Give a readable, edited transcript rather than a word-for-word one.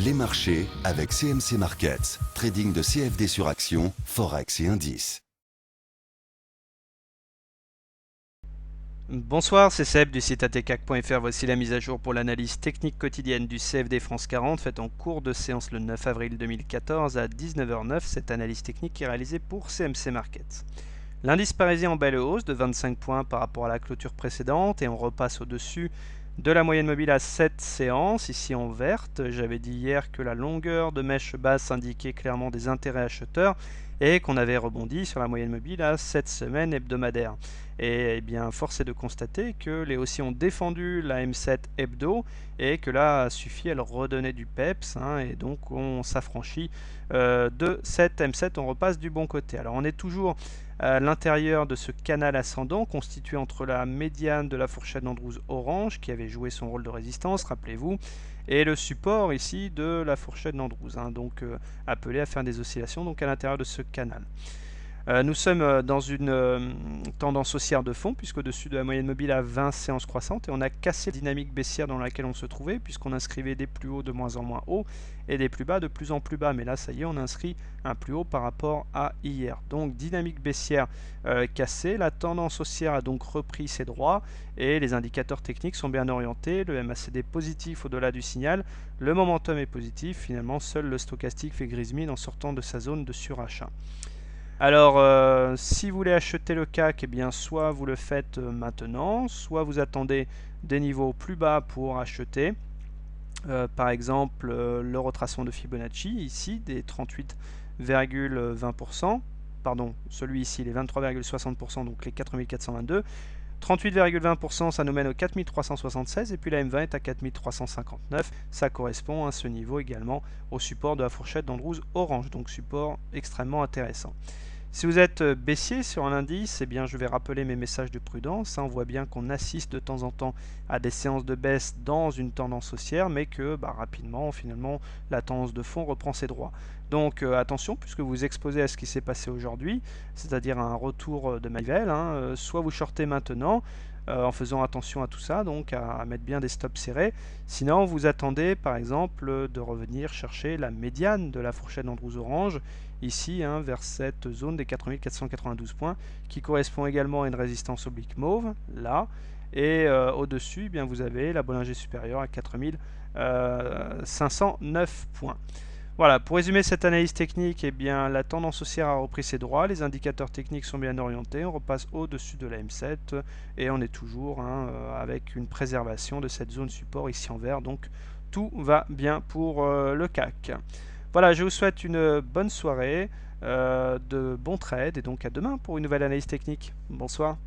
Les marchés avec CMC Markets, trading de CFD sur action, Forex et indices. Bonsoir, c'est Seb du site atcac.fr. Voici la mise à jour pour l'analyse technique quotidienne du CFD France 40 faite en cours de séance le 9 avril 2014 à 19h09. Cette analyse technique est réalisée pour CMC Markets. L'indice parisien en belle hausse de 25 points par rapport à la clôture précédente et on repasse au-dessus de la moyenne mobile à 7 séances, ici en verte. J'avais dit hier que la longueur de mèche basse indiquait clairement des intérêts acheteurs et qu'on avait rebondi sur la moyenne mobile à 7 semaines hebdomadaires. Et bien, force est de constater que les haussiers ont défendu la M7 hebdo et que là, suffit à leur redonner du peps, et donc on s'affranchit de cette M7, on repasse du bon côté. Alors on est toujours à l'intérieur de ce canal ascendant constitué entre la médiane de la fourchette d'Andrews orange qui avait joué son rôle de résistance, rappelez-vous, et le support ici de la fourchette d'Andrews, donc appelé à faire des oscillations donc à l'intérieur de ce canal. Nous sommes dans une tendance haussière de fond, puisque au-dessus de la moyenne mobile à 20 séances croissantes, et on a cassé la dynamique baissière dans laquelle on se trouvait, puisqu'on inscrivait des plus hauts de moins en moins hauts, et des plus bas de plus en plus bas. Mais là, ça y est, on inscrit un plus haut par rapport à hier. Donc, dynamique baissière cassée, la tendance haussière a donc repris ses droits, et les indicateurs techniques sont bien orientés, le MACD positif au-delà du signal, le momentum est positif, finalement, seul le stochastique fait grise mine en sortant de sa zone de surachat. Alors, si vous voulez acheter le CAC, eh bien, soit vous le faites maintenant, soit vous attendez des niveaux plus bas pour acheter. Par exemple, le retracement de Fibonacci, ici, des 38,20%. Pardon, celui ici, les 23,60%, donc les 4422. 38,20%, ça nous mène au 4376 et puis la M20 est à 4359. Ça correspond à ce niveau également au support de la fourchette d'Andrews orange, donc support extrêmement intéressant. Si vous êtes baissier sur un indice, eh bien, je vais rappeler mes messages de prudence. On voit bien qu'on assiste de temps en temps à des séances de baisse dans une tendance haussière, mais que rapidement, finalement, la tendance de fond reprend ses droits. Donc attention, puisque vous vous exposez à ce qui s'est passé aujourd'hui, c'est-à-dire un retour de manivelle, soit vous shortez maintenant, en faisant attention à tout ça, donc à mettre bien des stops serrés. Sinon, vous attendez par exemple de revenir chercher la médiane de la fourchette d'Andrews orange, ici vers cette zone des 4492 points, qui correspond également à une résistance oblique mauve, là, et au-dessus, eh bien, vous avez la Bollinger supérieure à 4509 points. Voilà, pour résumer cette analyse technique, eh bien, la tendance haussière a repris ses droits, les indicateurs techniques sont bien orientés, on repasse au-dessus de la M7 et on est toujours avec une préservation de cette zone support ici en vert, donc tout va bien pour le CAC. Voilà, je vous souhaite une bonne soirée, de bons trades et donc à demain pour une nouvelle analyse technique. Bonsoir.